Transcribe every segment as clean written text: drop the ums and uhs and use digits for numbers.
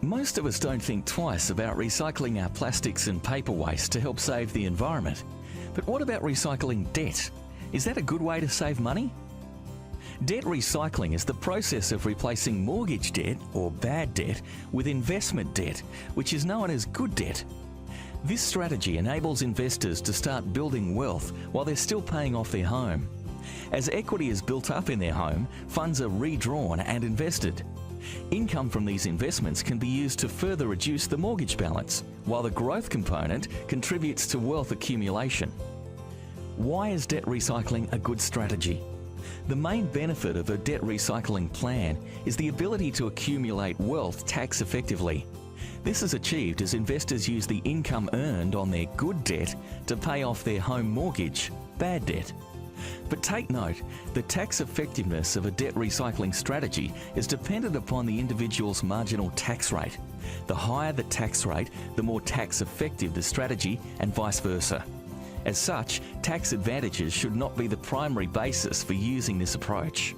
Most of us don't think twice about recycling our plastics and paper waste to help save the environment. But what about recycling debt? Is that a good way to save money? Debt recycling is the process of replacing mortgage debt, or bad debt, with investment debt, which is known as good debt. This strategy enables investors to start building wealth while they're still paying off their home. As equity is built up in their home, funds are redrawn and invested. Income from these investments can be used to further reduce the mortgage balance, while the growth component contributes to wealth accumulation. Why is debt recycling a good strategy? The main benefit of a debt recycling plan is the ability to accumulate wealth tax effectively. This is achieved as investors use the income earned on their good debt to pay off their home mortgage, bad debt. But take note, the tax effectiveness of a debt recycling strategy is dependent upon the individual's marginal tax rate. The higher the tax rate, the more tax effective the strategy, and vice versa. As such, tax advantages should not be the primary basis for using this approach.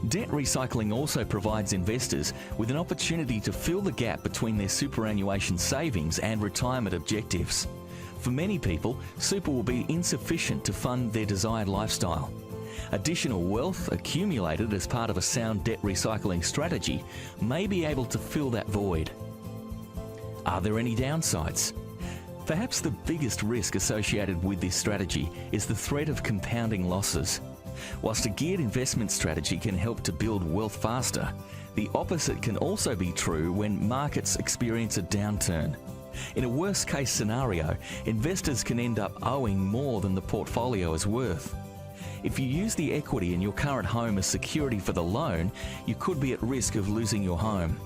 Debt recycling also provides investors with an opportunity to fill the gap between their superannuation savings and retirement objectives. For many people, super will be insufficient to fund their desired lifestyle. Additional wealth accumulated as part of a sound debt recycling strategy may be able to fill that void. Are there any downsides? Perhaps the biggest risk associated with this strategy is the threat of compounding losses. Whilst a geared investment strategy can help to build wealth faster, the opposite can also be true when markets experience a downturn. In a worst-case scenario, investors can end up owing more than the portfolio is worth. If you use the equity in your current home as security for the loan, you could be at risk of losing your home.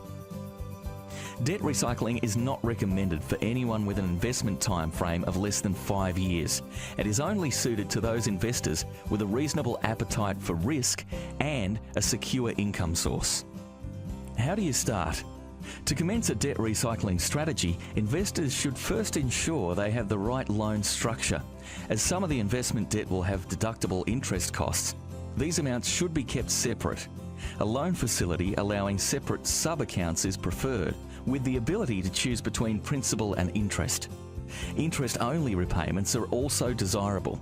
Debt recycling is not recommended for anyone with an investment time frame of less than 5 years and is only suited to those investors with a reasonable appetite for risk and a secure income source. How do you start? To commence a debt recycling strategy, investors should first ensure they have the right loan structure, as some of the investment debt will have deductible interest costs. These amounts should be kept separate. A loan facility allowing separate sub-accounts is preferred, with the ability to choose between principal and interest. Interest-only repayments are also desirable.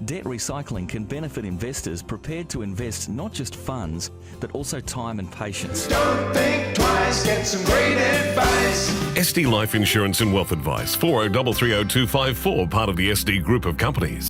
Debt recycling can benefit investors prepared to invest not just funds, but also time and patience. Don't think twice, get some great advice. SD Life Insurance and Wealth Advice, 40330254, part of the SD Group of Companies.